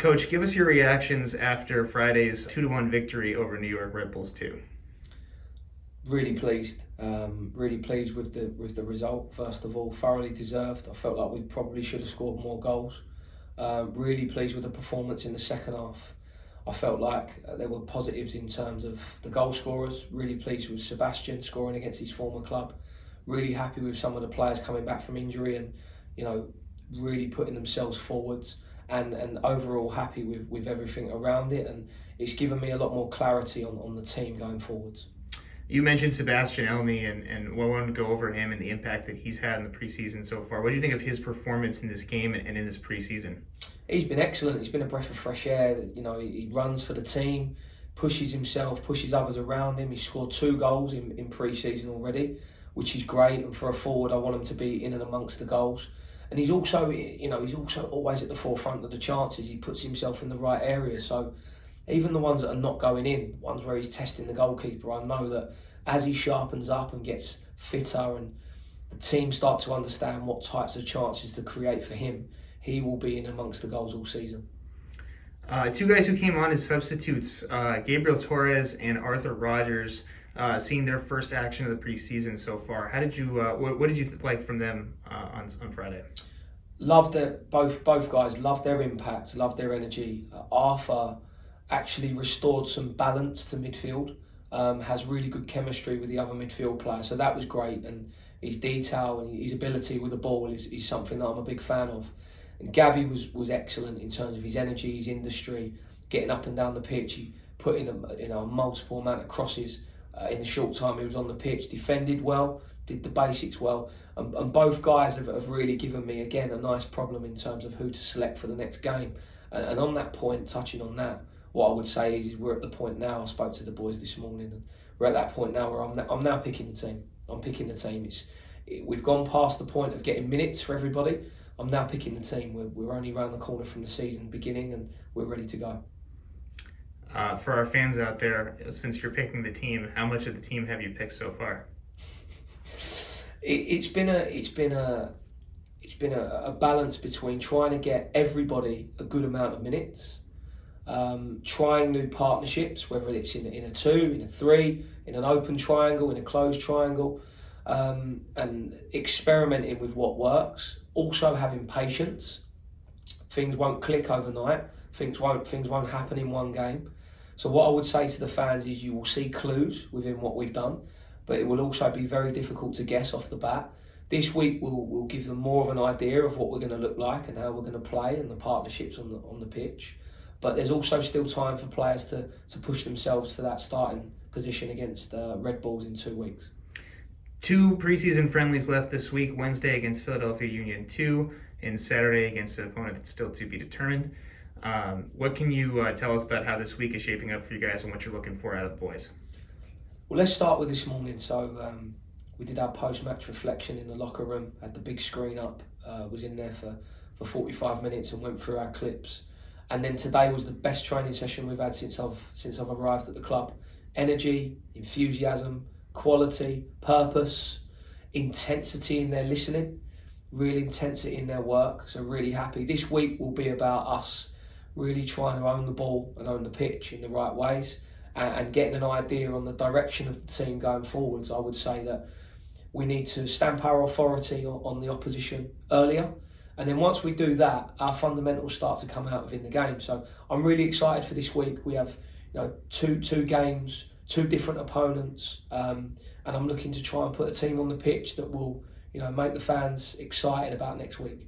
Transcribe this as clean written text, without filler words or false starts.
Coach, give us your reactions after Friday's 2-1 victory over New York Red Bulls 2. Really pleased. Really pleased with the result. First of all, thoroughly deserved. I felt like we probably should have scored more goals. Really pleased with the performance in the second half. I felt like there were positives in terms of the goal scorers. Really pleased with Sebastian scoring against his former club. Really happy with some of the players coming back from injury and, really putting themselves forwards. And overall happy with everything around it. And it's given me a lot more clarity on the team going forwards. You mentioned Sebastian Elney, and we wanted to go over him and the impact that he's had in the preseason so far. What do you think of his performance in this game and in this preseason? He's been excellent. He's been a breath of fresh air. He runs for the team, pushes himself, pushes others around him. He's scored 2 goals in pre-season already, which is great. And for a forward, I want him to be in and amongst the goals. And he's also always at the forefront of the chances. He puts himself in the right areas. So even the ones that are not going in, ones where he's testing the goalkeeper, I know that as he sharpens up and gets fitter and the team start to understand what types of chances to create for him, he will be in amongst the goals all season. 2 guys who came on as substitutes, Gabriel Torres and Arthur Rogers, seeing their first action of the preseason so far. How did you? What did you like from them on Friday? Loved it. Both guys loved their impact, loved their energy. Arthur actually restored some balance to midfield. Has really good chemistry with the other midfield players, so that was great. And his detail and his ability with the ball is something that I'm a big fan of. And Gabby was excellent in terms of his energy, his industry, getting up and down the pitch. He put in a multiple amount of crosses in the short time he was on the pitch. Defended well, did the basics well, and both guys have really given me again a nice problem in terms of who to select for the next game. And on that point, touching on that, what I would say is we're at the point now. I spoke to the boys this morning, and we're at that point now where I'm now picking the team. I'm picking the team. We've gone past the point of getting minutes for everybody. I'm now picking the team. We're only around the corner from the season beginning, and we're ready to go. For our fans out there, since you're picking the team, how much of the team have you picked so far? It's been a balance between trying to get everybody a good amount of minutes, trying new partnerships, whether it's in a 2, in a 3, in an open triangle, in a closed triangle, and experimenting with what works. Also having patience. Things won't click overnight. Things won't happen in one game. So what I would say to the fans is you will see clues within what we've done, but it will also be very difficult to guess off the bat. This week we'll give them more of an idea of what we're going to look like and how we're going to play and the partnerships on the pitch. But there's also still time for players to push themselves to that starting position against Red Bulls in 2 weeks. 2 preseason friendlies left this week, Wednesday against Philadelphia Union 2 and Saturday against an opponent that's still to be determined. What can you tell us about how this week is shaping up for you guys and what you're looking for out of the boys? Well, let's start with this morning. So we did our post-match reflection in the locker room, had the big screen up, was in there for 45 minutes and went through our clips. And then today was the best training session we've had since I've arrived at the club. Energy, enthusiasm, quality, purpose, intensity in their listening, real intensity in their work. So really happy. This week will be about us really trying to own the ball and own the pitch in the right ways and getting an idea on the direction of the team going forwards. I would say that we need to stamp our authority on the opposition earlier. And then once we do that, our fundamentals start to come out within the game. So I'm really excited for this week. We have two games, 2 different opponents, and I'm looking to try and put a team on the pitch that will make the fans excited about next week.